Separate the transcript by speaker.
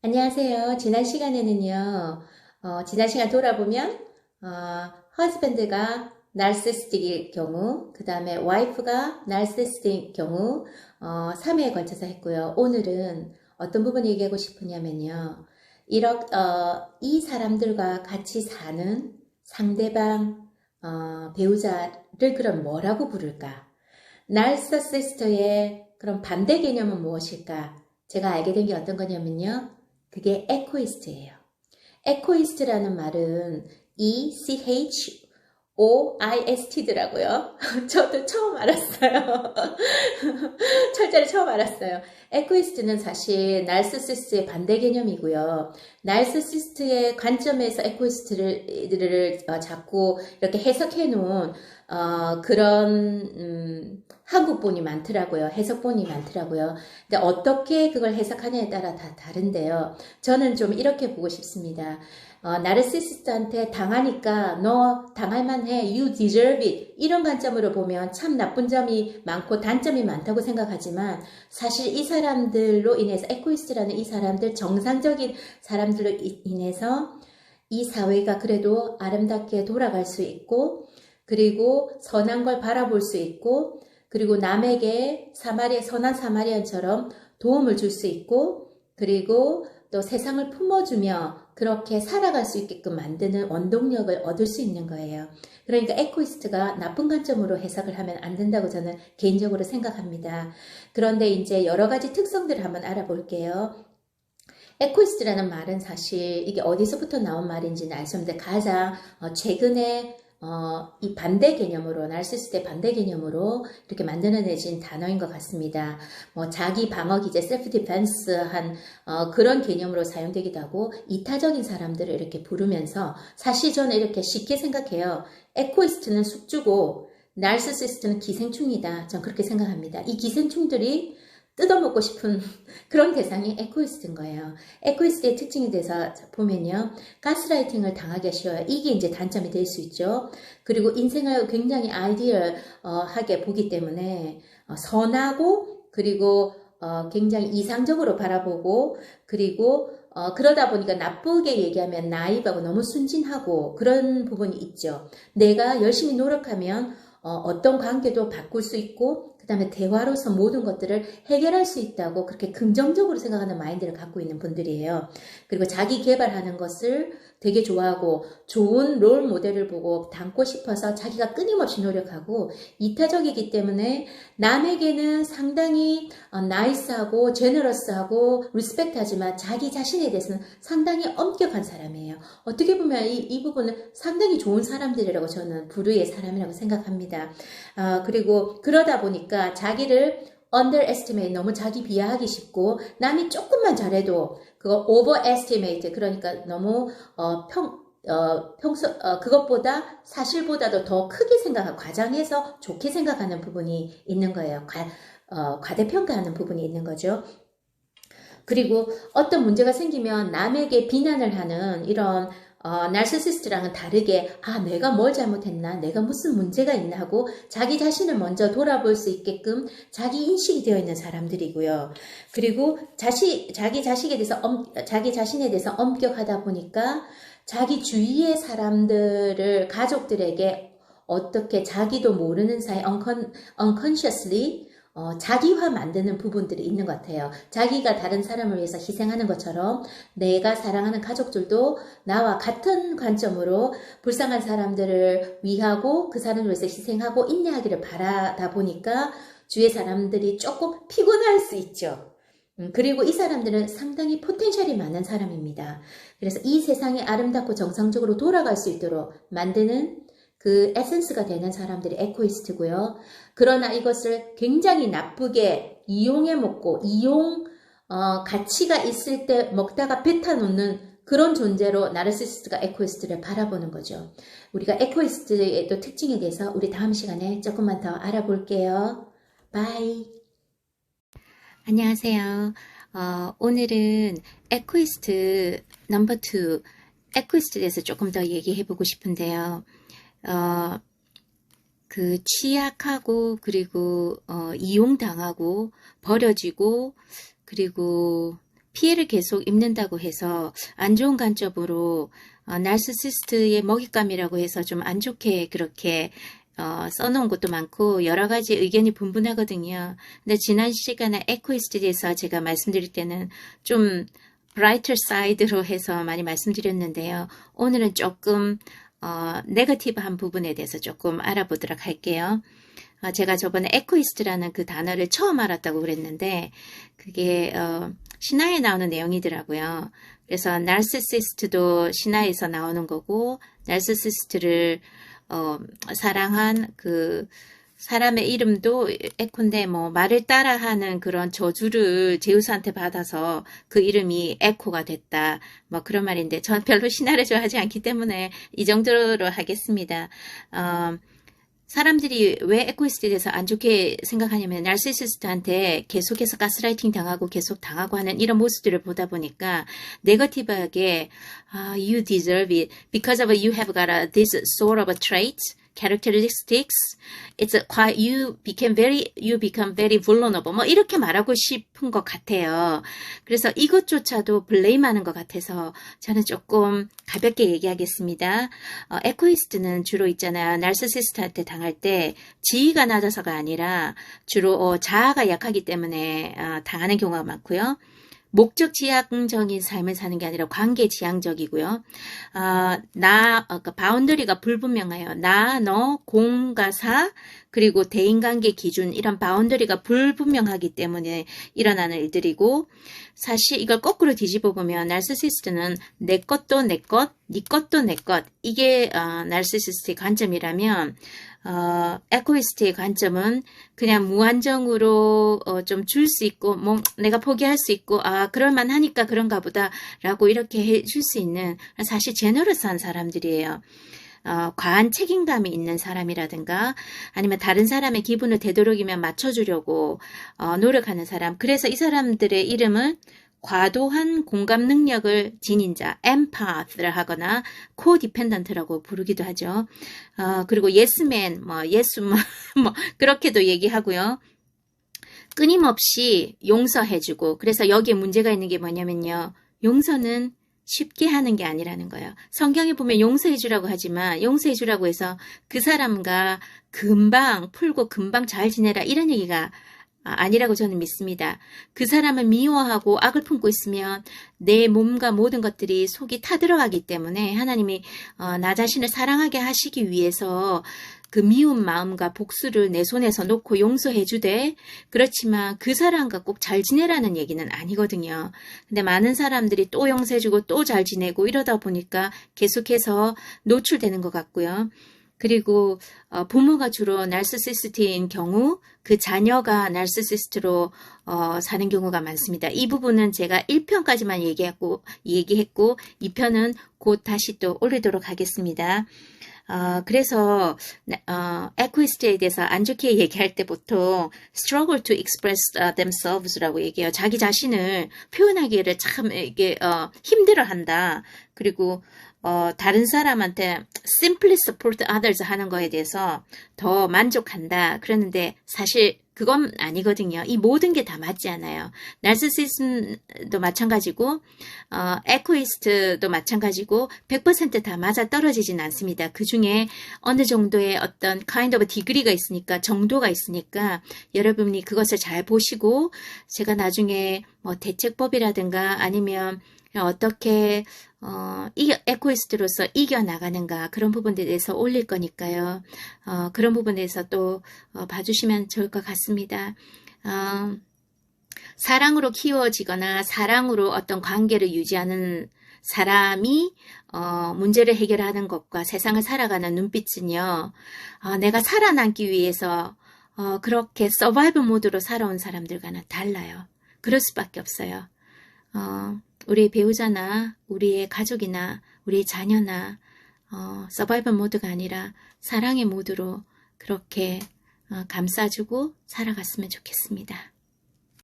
Speaker 1: 안녕하세요. 지난 시간에는요, 지난 시간 돌아보면, 허즈밴드가 나르시스틱일 경우, 그 다음에 와이프가 나르시스틱일 경우, 3회에 걸쳐서 했고요. 오늘은 어떤 부분 얘기하고 싶으냐면요. 이 사람들과 같이 사는 상대방, 배우자를 그럼 뭐라고 부를까? 나르시시스트의 그런 반대 개념은 무엇일까? 제가 알게 된 게 어떤 거냐면요. 그게 에코이스트예요. 에코이스트라는 말은 ECHOIST더라고요. 저도 처음 알았어요. 철자를 처음 알았어요. 에코이스트는 사실 날시시스트의 반대 개념이고요. 날시시스트의 관점에서 에코이스트를 자꾸 이렇게 해석해 놓은 그런 한국본이 많더라고요. 해석본이 많더라고요. 근데 어떻게 그걸 해석하냐에 따라 다 다른데요. 저는 좀 이렇게 보고 싶습니다. 나르시시스트한테 당하니까 너 당할만 해. You deserve it. 이런 관점으로 보면 참 나쁜 점이 많고 단점이 많다고 생각하지만 사실 이 사람들로 인해서 에코이스트라는 이 사람들 정상적인 사람들로 인해서 이 사회가 그래도 아름답게 돌아갈 수 있고 그리고 선한 걸 바라볼 수 있고 그리고 남에게 선한 사마리안처럼 도움을 줄 수 있고 그리고 또 세상을 품어주며 그렇게 살아갈 수 있게끔 만드는 원동력을 얻을 수 있는 거예요. 그러니까 에코이스트가 나쁜 관점으로 해석을 하면 안 된다고 저는 개인적으로 생각합니다. 그런데 이제 여러 가지 특성들을 한번 알아볼게요. 에코이스트라는 말은 사실 이게 어디서부터 나온 말인지는 알 수 없는데 가장 최근에 이 반대 개념으로, 나르시시스트의 반대 개념으로 이렇게 만들어내진 단어인 것 같습니다. 자기 방어 기제, 셀프 디펜스한 그런 개념으로 사용되기도 하고, 이타적인 사람들을 이렇게 부르면서, 사실 저는 이렇게 쉽게 생각해요. 에코이스트는 숙주고, 나르시시스트는 기생충이다. 전 그렇게 생각합니다. 이 기생충들이 뜯어먹고 싶은 그런 대상이 에코이스트인 거예요. 에코이스트의 특징에 대해서 보면요. 가스라이팅을 당하기 쉬워요. 이게 이제 단점이 될 수 있죠. 그리고 인생을 굉장히 아이디얼하게 보기 때문에 선하고 그리고 굉장히 이상적으로 바라보고 그리고 그러다 보니까 나쁘게 얘기하면 나이브하고 너무 순진하고 그런 부분이 있죠. 내가 열심히 노력하면 어떤 관계도 바꿀 수 있고 그 다음에 대화로서 모든 것들을 해결할 수 있다고 그렇게 긍정적으로 생각하는 마인드를 갖고 있는 분들이에요. 그리고 자기 개발하는 것을 되게 좋아하고 좋은 롤 모델을 보고 닮고 싶어서 자기가 끊임없이 노력하고 이타적이기 때문에 남에게는 상당히 나이스하고 제너러스하고 리스펙트하지만 자기 자신에 대해서는 상당히 엄격한 사람이에요. 어떻게 보면 이 부분은 상당히 좋은 사람들이라고 저는 부류의 사람이라고 생각합니다. 그리고 그러다 보니까 자기를 underestimate, 너무 자기 비하하기 쉽고 남이 조금만 잘해도 그거 overestimate, 그러니까 너무 그것보다 사실보다도 더 크게 생각하고 과장해서 좋게 생각하는 부분이 있는 거예요. 과대평가하는 부분이 있는 거죠. 그리고 어떤 문제가 생기면 남에게 비난을 하는 이런 나르시시스트랑은 다르게 내가 뭘 잘못했나 내가 무슨 문제가 있나 하고 자기 자신을 먼저 돌아볼 수 있게끔 자기 인식이 되어 있는 사람들이고요. 그리고 자기 자신에 대해서 엄격하다 보니까 자기 주위의 사람들을 가족들에게 어떻게 자기도 모르는 사이 unconsciously 자기화 만드는 부분들이 있는 것 같아요. 자기가 다른 사람을 위해서 희생하는 것처럼 내가 사랑하는 가족들도 나와 같은 관점으로 불쌍한 사람들을 위하고 그 사람을 위해서 희생하고 인내하기를 바라다 보니까 주위의 사람들이 조금 피곤할 수 있죠. 그리고 이 사람들은 상당히 포텐셜이 많은 사람입니다. 그래서 이 세상이 아름답고 정상적으로 돌아갈 수 있도록 만드는 그 에센스가 되는 사람들이 에코이스트고요. 그러나 이것을 굉장히 나쁘게 이용해 먹고 가치가 있을 때 먹다가 뱉어놓는 그런 존재로 나르시시스트가 에코이스트를 바라보는 거죠. 우리가 에코이스트의 또 특징에 대해서 우리 다음 시간에 조금만 더 알아볼게요. 바이. 안녕하세요. 오늘은 에코이스트 넘버 2, 에코이스트에 대해서 조금 더 얘기해보고 싶은데요. 그 취약하고 그리고 이용당하고 버려지고 그리고 피해를 계속 입는다고 해서 안 좋은 관점으로 나르시시스트의 먹잇감이라고 해서 좀 안 좋게 그렇게 써놓은 것도 많고 여러 가지 의견이 분분하거든요. 근데 지난 시간에 에코이스트에 대해서 제가 말씀드릴 때는 좀 브라이터 사이드로 해서 많이 말씀드렸는데요. 오늘은 조금 네거티브한 부분에 대해서 조금 알아보도록 할게요. 제가 저번에 에코이스트라는 그 단어를 처음 알았다고 그랬는데 그게 신화에 나오는 내용이더라고요. 그래서 나르시시스트도 신화에서 나오는 거고 나르시시스트를 사랑한 그 사람의 이름도 에코인데 뭐 말을 따라하는 그런 저주를 제우스한테 받아서 그 이름이 에코가 됐다. 뭐 그런 말인데 전 별로 신화를 좋아하지 않기 때문에 이 정도로 하겠습니다. 사람들이 왜 에코이스트에 대해서 안 좋게 생각하냐면 나르시시스트한테 계속해서 가스라이팅 당하고 계속 당하고 하는 이런 모습들을 보다 보니까 네거티브하게 you deserve it because of you have got this sort of a trait, characteristics. It's quite you become very vulnerable. 뭐 이렇게 말하고 싶은 것 같아요. 그래서 이것조차도 블레임하는 것 같아서 저는 조금 가볍게 얘기하겠습니다. 에코이스트는 주로 있잖아요. 나르시시스트한테 당할 때 지위가 낮아서가 아니라 주로 자아가 약하기 때문에 당하는 경우가 많고요. 목적 지향적인 삶을 사는 게 아니라 관계 지향적이고요. 바운더리가 불분명해요. 나, 너, 공과 사, 그리고 대인관계 기준 이런 바운더리가 불분명하기 때문에 일어나는 일들이고 사실 이걸 거꾸로 뒤집어 보면 나르시시스트는 내 것도 내 것, 네 것도 내 것 이게 나르시시스트의 관점이라면 에코이스트의 관점은 그냥 무한정으로 좀 줄 수 있고 뭐 내가 포기할 수 있고 그럴만 하니까 그런가 보다 라고 이렇게 해줄 수 있는 사실 제너러스한 사람들이에요. 과한 책임감이 있는 사람이라든가 아니면 다른 사람의 기분을 되도록이면 맞춰주려고 노력하는 사람. 그래서 이 사람들의 이름은 과도한 공감 능력을 지닌 자, empath를 하거나 co-dependent라고 부르기도 하죠. 그리고 yesman, 뭐 그렇게도 얘기하고요. 끊임없이 용서해주고 그래서 여기에 문제가 있는 게 뭐냐면요. 용서는 쉽게 하는 게 아니라는 거예요. 성경에 보면 용서해주라고 하지만 용서해주라고 해서 그 사람과 금방 풀고 금방 잘 지내라 이런 얘기가 아니라고 저는 믿습니다. 그 사람을 미워하고 악을 품고 있으면 내 몸과 모든 것들이 속이 타들어가기 때문에 하나님이 나 자신을 사랑하게 하시기 위해서 그 미운 마음과 복수를 내 손에서 놓고 용서해 주되 그렇지만 그 사람과 꼭 잘 지내라는 얘기는 아니거든요. 근데 많은 사람들이 또 용서해 주고 또 잘 지내고 이러다 보니까 계속해서 노출되는 것 같고요. 그리고 부모가 주로 나르시시스트인 경우 그 자녀가 나르시시스트로 사는 경우가 많습니다. 이 부분은 제가 1편까지만 얘기했고 2편은 곧 다시 또 올리도록 하겠습니다. 그래서 에코이스트에 대해서 안 좋게 얘기할 때 보통 struggle to express themselves라고 얘기해요. 자기 자신을 표현하기를 참 이게 힘들어한다. 그리고 다른 사람한테 simply support others 하는 거에 대해서 더 만족한다. 그러는데 사실 그건 아니거든요. 이 모든 게 다 맞지 않아요. 나르시시즘도 마찬가지고 에코이스트도 마찬가지고 100% 다 맞아 떨어지진 않습니다. 그 중에 어느 정도의 어떤 kind of degree가 있으니까 정도가 있으니까 여러분이 그것을 잘 보시고 제가 나중에 뭐 대책법이라든가 아니면 어떻게 에코이스트로서 이겨나가는가 그런 부분에 대해서 올릴 거니까요. 그런 부분에 대해서 또 봐주시면 좋을 것 같습니다. 사랑으로 키워지거나 사랑으로 어떤 관계를 유지하는 사람이 문제를 해결하는 것과 세상을 살아가는 눈빛은요. 내가 살아남기 위해서 그렇게 서바이벌 모드로 살아온 사람들과는 달라요. 그럴 수밖에 없어요. 우리의 배우자나 우리의 가족이나 우리의 자녀나 서바이벌 모드가 아니라 사랑의 모드로 그렇게 감싸주고 살아갔으면 좋겠습니다.